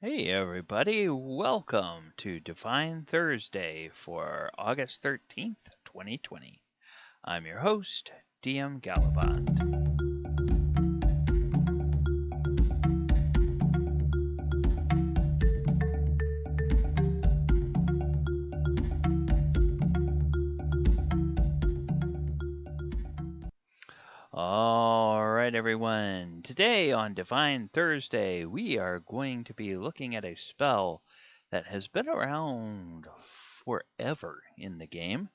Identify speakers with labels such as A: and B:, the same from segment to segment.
A: Hey everybody, welcome to Divine Thursday for August 13th, 2020. I'm your host, DM Gallibond. Alright everyone, today on Divine Thursday we are going to be looking at a spell that has been around forever in the game.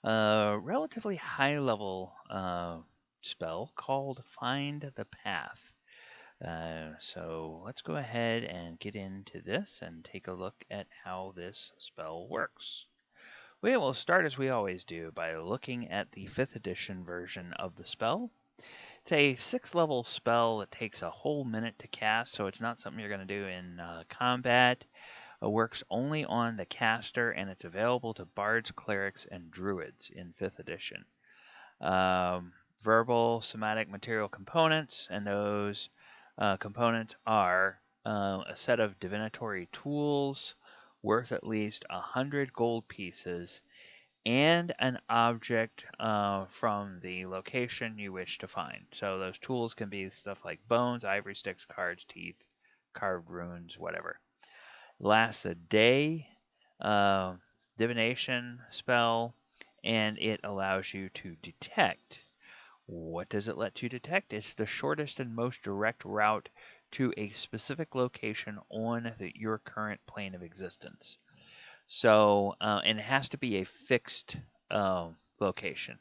A: A relatively high level spell called Find the Path. So let's go ahead and get into this and take a look at how this spell works. We will start as we always do by looking at the 5th edition version of the spell. It's a 6th level spell that takes a whole minute to cast, so it's not something you're going to do in combat. It works only on the caster, and it's available to bards, clerics, and druids in 5th edition. Verbal, somatic, material components, and those components are a set of divinatory tools worth at least 100 gold pieces and an object from the location you wish to find. So those tools can be stuff like bones, ivory sticks, cards, teeth, carved runes, whatever. Lasts a day, divination spell, and it allows you to detect. What does it let you detect? It's the shortest and most direct route to a specific location on your current plane of existence. So, and it has to be a fixed location.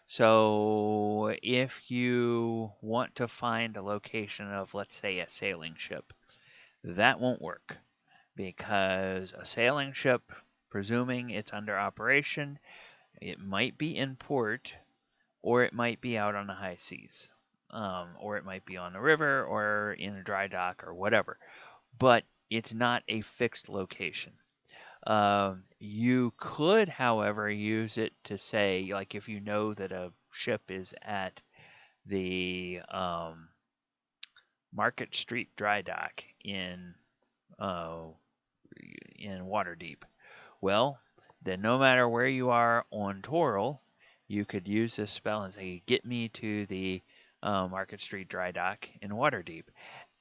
A: So, if you want to find a location of, let's say, a sailing ship, that won't work because a sailing ship, presuming it's under operation, it might be in port or it might be out on the high seas, or it might be on the river or in a dry dock or whatever. But it's not a fixed location. You could, however, use it to say, like, if you know that a ship is at the Market Street dry dock uh, in Waterdeep. Well, then no matter where you are on Toril, you could use this spell and say, get me to the Market Street dry dock in Waterdeep.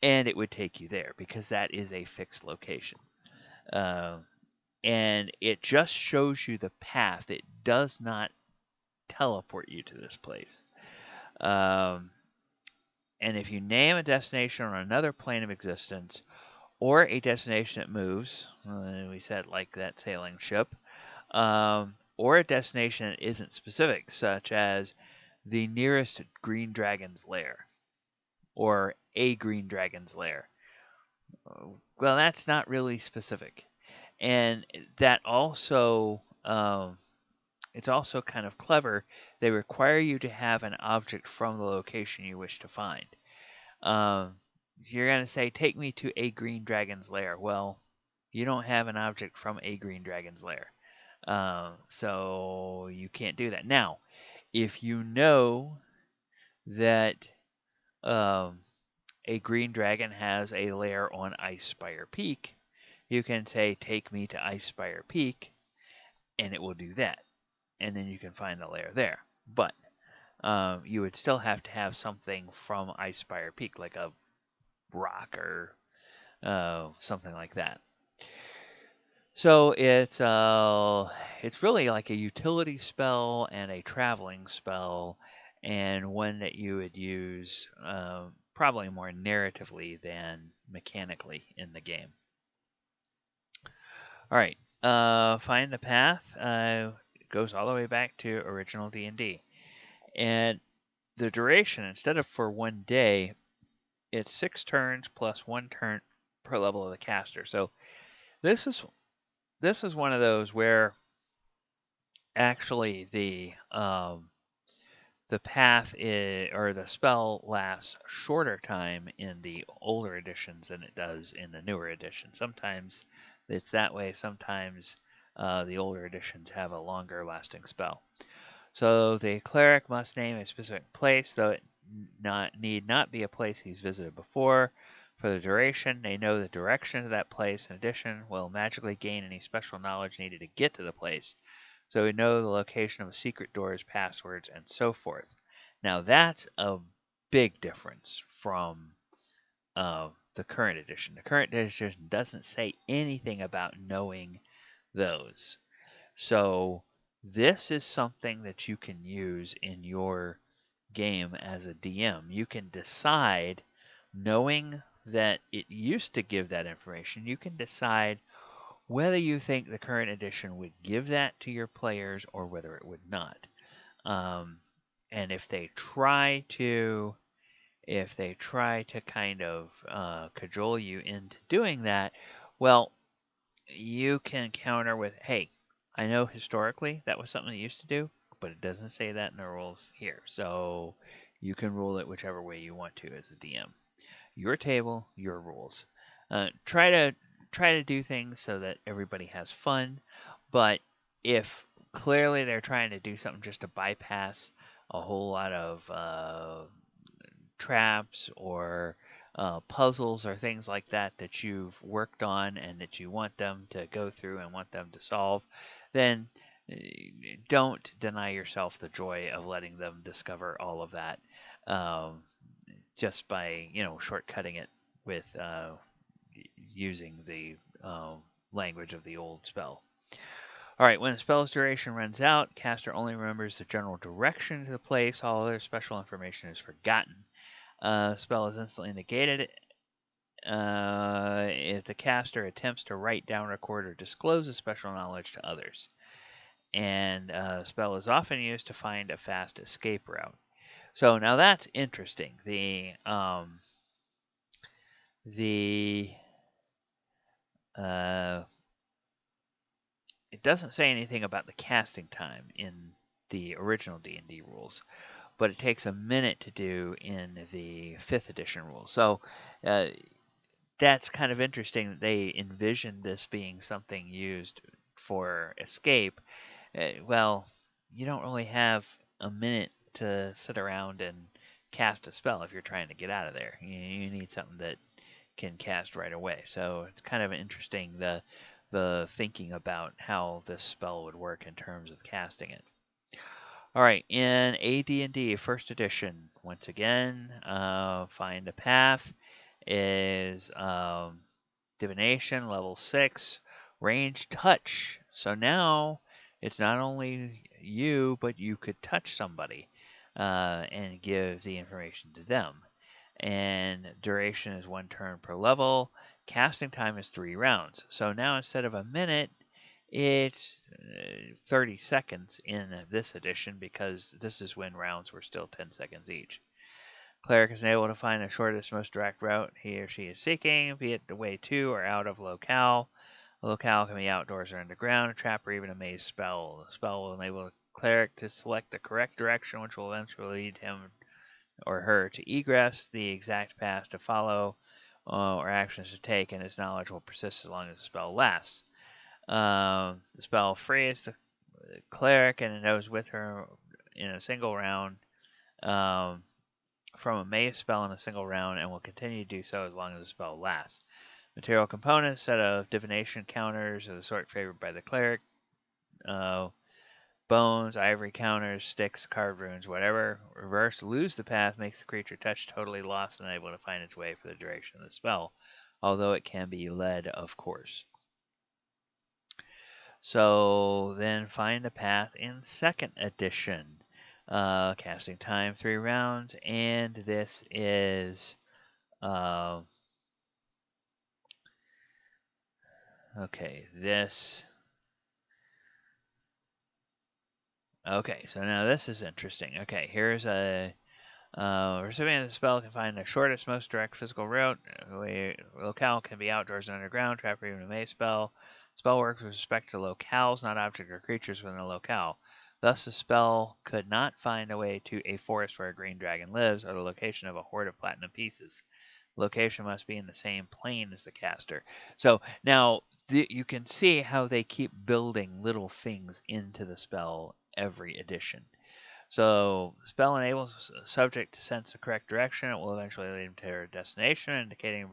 A: And it would take you there because that is a fixed location. And it just shows you the path. It does not teleport you to this place. And if you name a destination on another plane of existence, or a destination that moves, we said like that sailing ship, or a destination that isn't specific, such as the nearest green dragon's lair, or a green dragon's lair. Well, that's not really specific. And that also, it's also kind of clever. They require you to have an object from the location you wish to find. You're going to say, take me to a green dragon's lair. Well, you don't have an object from a green dragon's lair. So you can't do that. Now, if you know that a green dragon has a lair on Icespire Peak, you can say, take me to Icespire Peak, and it will do that. And then you can find the lair there. But you would still have to have something from Icespire Peak, like a rock or something like that. So it's really like a utility spell and a traveling spell, and one that you would use probably more narratively than mechanically in the game. All right, find the path. Goes all the way back to original D&D, and the duration, instead of for one day, it's 6 turns plus 1 turn per level of the caster. So this is one of those where actually the path or the spell lasts shorter time in the older editions than it does in the newer edition. Sometimes it's that way. Sometimes the older editions have a longer lasting spell. So the cleric must name a specific place, though it need not be a place he's visited before. For the duration, they know the direction of that place. In addition, will magically gain any special knowledge needed to get to the place. So we know the location of secret doors, passwords, and so forth. Now that's a big difference from the current edition. The current edition doesn't say anything about knowing those. So this is something that you can use in your game as a DM. You can decide, knowing that it used to give that information, you can decide whether you think the current edition would give that to your players or whether it would not. And if they try to kind of cajole you into doing that, well, you can counter with, hey, I know historically that was something they used to do, but it doesn't say that in the rules here. So you can rule it whichever way you want to as the DM. Your table, your rules. Try to do things so that everybody has fun, but if clearly they're trying to do something just to bypass a whole lot of traps or puzzles or things like that that you've worked on and that you want them to go through and want them to solve, then don't deny yourself the joy of letting them discover all of that just by shortcutting it with using the language of the old spell. All right, when a spell's duration runs out, caster only remembers the general direction to the place. All other special information is forgotten. Spell is instantly negated if the caster attempts to write down, record, or disclose a special knowledge to others. And spell is often used to find a fast escape route. So now that's interesting. It doesn't say anything about the casting time in the original D&D rules, but it takes a minute to do in the 5th edition rules. So that's kind of interesting that they envisioned this being something used for escape. Well, you don't really have a minute to sit around and cast a spell if you're trying to get out of there. You need something that can cast right away. So it's kind of interesting the thinking about how this spell would work in terms of casting it. All right, in AD&D First Edition, once again, find a path is divination level 6, range touch. So now it's not only you, but you could touch somebody and give the information to them. And duration is 1 turn per level. Casting time is 3 rounds. So now instead of a minute, it's 30 seconds in this edition because this is when rounds were still 10 seconds each. Cleric is able to find the shortest, most direct route he or she is seeking, be it the way to or out of locale. A locale can be outdoors or underground, a trap, or even a maze spell. The spell will enable the cleric to select the correct direction, which will eventually lead him or her to egress, the exact path to follow, or actions to take, and his knowledge will persist as long as the spell lasts. The spell frees the cleric and it goes with her in a single round from a maze spell in a single round and will continue to do so as long as the spell lasts. Material components, set of divination counters of the sort favored by the cleric. Bones, ivory counters, sticks, carved runes, whatever. Reverse, lose the path, makes the creature touch totally lost and unable to find its way for the duration of the spell, although it can be led, of course. So then find a path in 2nd edition. Casting time 3 rounds, and this is okay. Okay, so now this is interesting. Okay, here's a recipient of the spell can find the shortest, most direct physical route. Locale can be outdoors and underground, trap, or even a maze spell. Spell works with respect to locales, not objects or creatures within a locale. Thus, the spell could not find a way to a forest where a green dragon lives, or the location of a hoard of platinum pieces. The location must be in the same plane as the caster. So now you can see how they keep building little things into the spell every edition. So the spell enables a subject to sense the correct direction. It will eventually lead them to their destination, indicating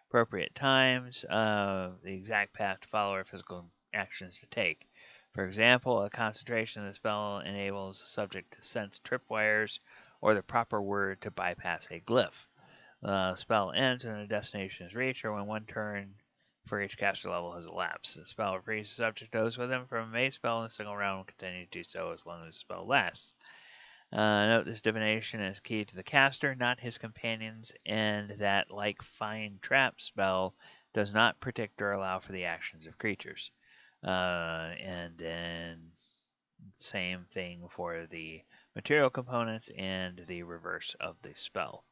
A: appropriate times, the exact path to follow, or physical actions to take. For example, a concentration of the spell enables the subject to sense tripwires or the proper word to bypass a glyph. The spell ends when the destination is reached, or when one turn for each caster level has elapsed. The spell frees the subject goes with him from a maze spell in a single round and will continue to do so as long as the spell lasts. Note this divination is key to the caster, not his companions, and that, like Find Trap spell, does not predict or allow for the actions of creatures. And then same thing for the material components and the reverse of the spell.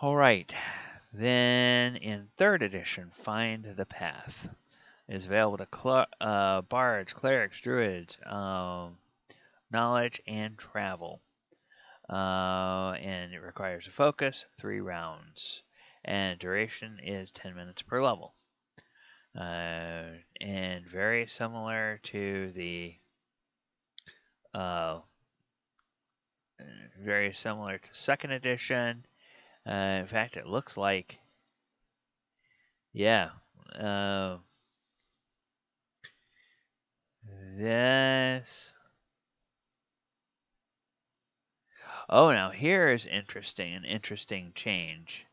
A: All right, then in 3rd edition, Find the Path. It is available to bards, clerics, druids, knowledge, and travel. And it requires a focus, 3 rounds. And duration is 10 minutes per level. And very similar to the very similar to 2nd edition. In fact, it looks like, yeah, this. Oh, now here is interesting, an interesting change.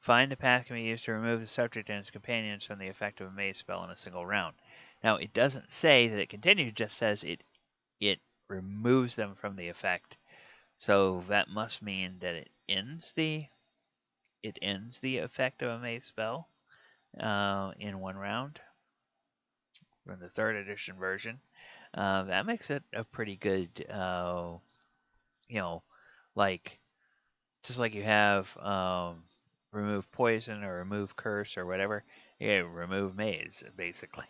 A: Find the path can be used to remove the subject and his companions from the effect of a maze spell in a single round. Now, it doesn't say that it continues, it just says it removes them from the effect. So that must mean that it ends the effect of a maze spell in 1 round from the 3rd edition version. That makes it a pretty good, like just like you have remove poison or remove curse or whatever. Yeah, remove maze basically.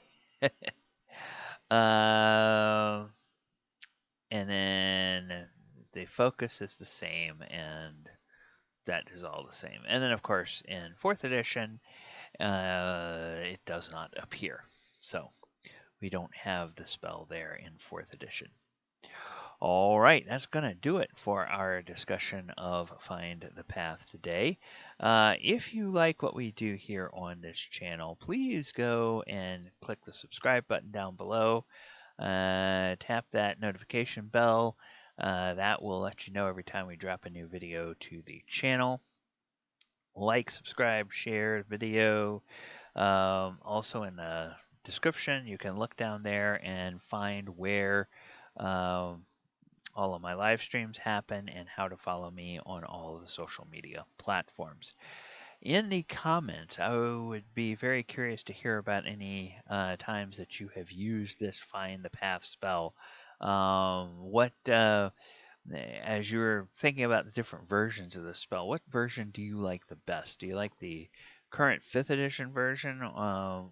A: And then the focus is the same, and that is all the same. And then, of course, in 4th edition, it does not appear. So we don't have the spell there in 4th edition. All right, that's going to do it for our discussion of Find the Path today. If you like what we do here on this channel, please go and click the subscribe button down below. Tap that notification bell. That will let you know every time we drop a new video to the channel. Like, subscribe, share the video. Also in the description, you can look down there and find where all of my live streams happen and how to follow me on all of the social media platforms. In the comments, I would be very curious to hear about any times that you have used this Find the Path spell. As you're thinking about the different versions of the spell, what version do you like the best? Do you like the current 5th edition version,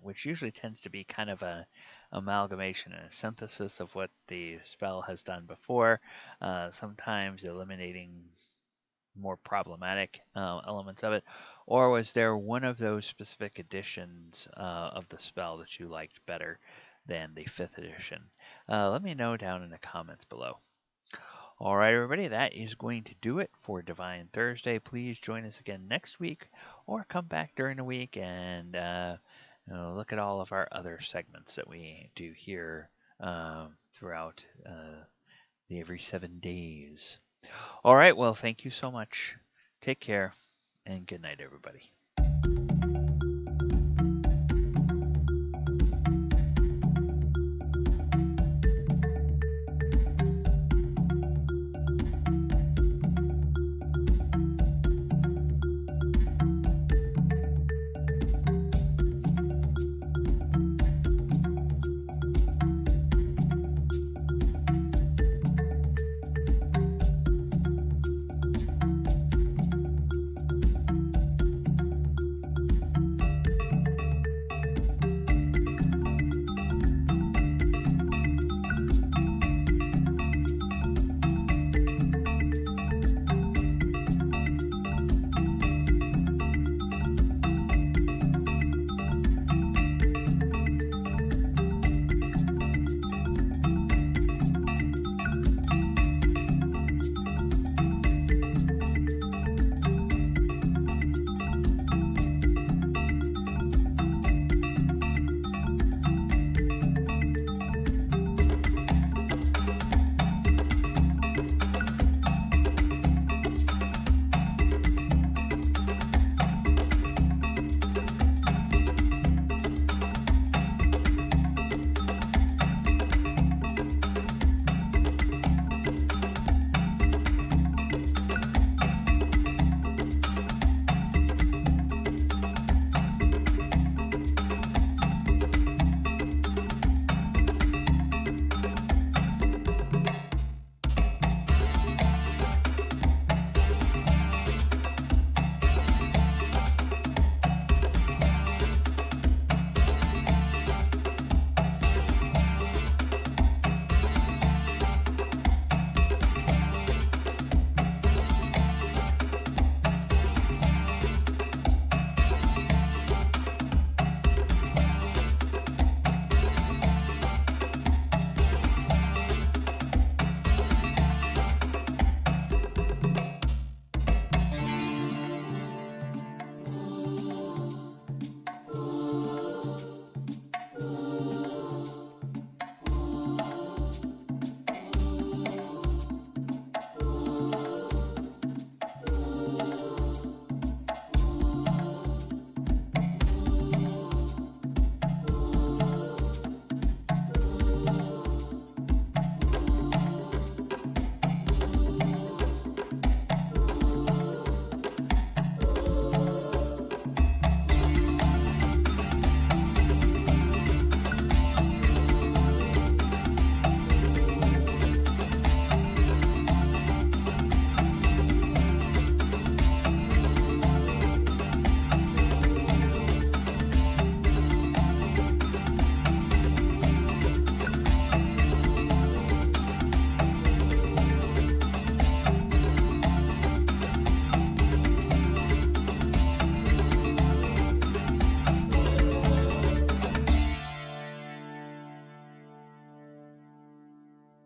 A: which usually tends to be kind of a amalgamation and a synthesis of what the spell has done before, sometimes eliminating more problematic elements of it, or was there one of those specific editions of the spell that you liked better than the 5th edition? Let me know down in the comments below. All right, everybody, that is going to do it for Divine Thursday. Please join us again next week or come back during the week and look at all of our other segments that we do here throughout the every 7 days. All right, well, thank you so much. Take care and good night, everybody.